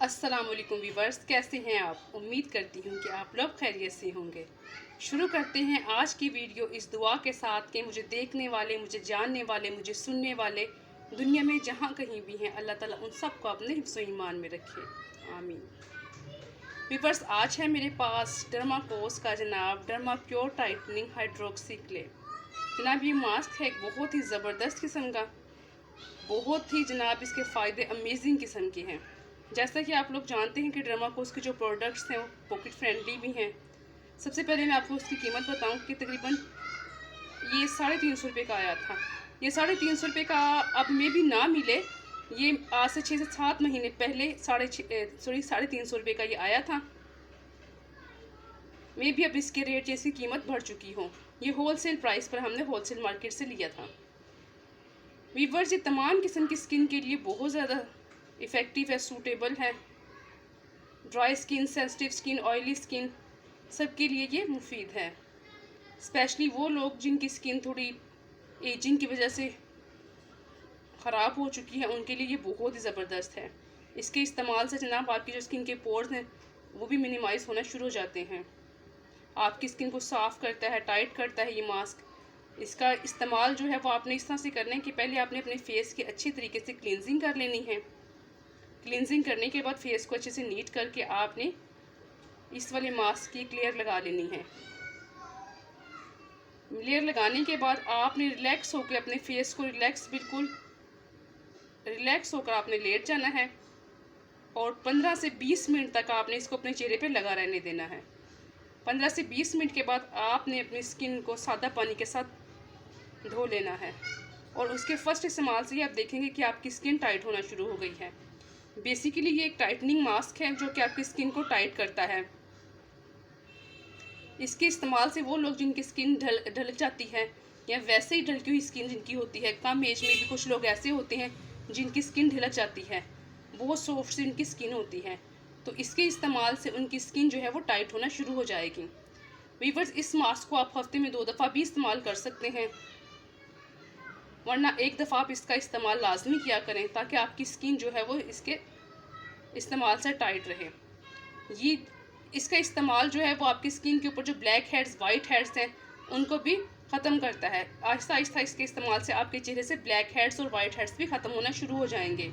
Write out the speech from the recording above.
अस्सलाम वालेकुम व्यूवर्स, कैसे हैं आप। उम्मीद करती हूँ कि आप लोग खैरियत से होंगे। शुरू करते हैं आज की वीडियो इस दुआ के साथ कि मुझे देखने वाले, मुझे जानने वाले, मुझे सुनने वाले दुनिया में जहाँ कहीं भी हैं, अल्लाह ताला उन सबको अपने हिफ्ज़ व ईमान में रखे, आमीन। व्यूवर्स, आज है मेरे पास डर्माकोस का जनाब derma pure tightening hydroxy clay. जनाब ये मास्क है एक बहुत ही ज़बरदस्त किस्म का, बहुत ही जनाब इसके फ़ायदे अमेजिंग किस्म के हैं। जैसा कि आप लोग जानते हैं कि डर्माकोस के जो प्रोडक्ट्स हैं वो पॉकेट फ्रेंडली भी हैं। सबसे पहले मैं आपको उसकी कीमत बताऊं कि तकरीबन ये 350 रुपये का आया था। ये 350 रुपये का अब में भी ना मिले, ये आज से 6 से 7 महीने पहले 350 रुपये का ये आया था। मैं भी अब इसके रेट जैसी कीमत बढ़ चुकी हूँ। ये होलसेल प्राइस पर हमने होलसेल मार्केट से लिया था। वीवर्स, ये तमाम किस्म की स्किन के लिए बहुत ज़्यादा इफ़ेक्टिव है, सूटेबल है। Dry skin, sensitive skin, oily skin, सब के लिए ये मुफीद है। स्पेशली वो लोग जिनकी स्किन थोड़ी एजिंग की वजह से ख़राब हो चुकी है, उनके लिए ये बहुत ही ज़बरदस्त है। इसके इस्तेमाल से जनाब आपकी जो स्किन के पोर्स हैं वो भी मिनिमाइज़ होना शुरू हो जाते हैं। आपकी स्किन को साफ़ करता है, टाइट करता है ये मास्क। इसका इस्तेमाल जो है वो आपने इस तरह से करना है कि पहले आपने अपने फेस की अच्छी तरीके से क्लींजिंग कर लेनी है। क्लींजिंग करने के बाद फेस को अच्छे से नीट करके आपने इस वाले मास्क की लेयर लगा लेनी है। लेयर लगाने के बाद आपने रिलैक्स होकर अपने फेस को बिल्कुल रिलैक्स होकर आपने लेट जाना है और 15 से 20 मिनट तक आपने इसको अपने चेहरे पे लगा रहने देना है। 15 से 20 मिनट के बाद आपने अपनी स्किन को सादा पानी के साथ धो लेना है और उसके फर्स्ट इस्तेमाल से ही आप देखेंगे कि आपकी स्किन टाइट होना शुरू हो गई है। बेसिकली ये एक टाइटनिंग मास्क है जो कि आपकी स्किन को टाइट करता है। इसके इस्तेमाल से वो लोग जिनकी स्किन ढल जाती है या वैसे ही ढलकी हुई स्किन जिनकी होती है, कम एज में भी कुछ लोग ऐसे होते हैं जिनकी स्किन ढलक जाती है, बहुत सॉफ्ट सी उनकी स्किन होती है, तो इसके इस्तेमाल से उनकी स्किन जो है वो टाइट होना शुरू हो जाएगी। वीवर्स, इस मास्क को आप हफ्ते में 2 दफ़ा भी इस्तेमाल कर सकते हैं, वरना एक दफ़ा आप इसका इस्तेमाल लाजमी किया करें ताकि आपकी स्किन जो है वो इसके इस्तेमाल से टाइट रहे। ये इसका इस्तेमाल जो है वो आपकी स्किन के ऊपर जो ब्लैक हेड्स, वाइट हेड्स हैं उनको भी ख़त्म करता है। आहिस्ता आहिस्ता इसके इस्तेमाल से आपके चेहरे से ब्लैक हेड्स और वाइट हेड्स भी ख़त्म होना शुरू हो जाएंगे।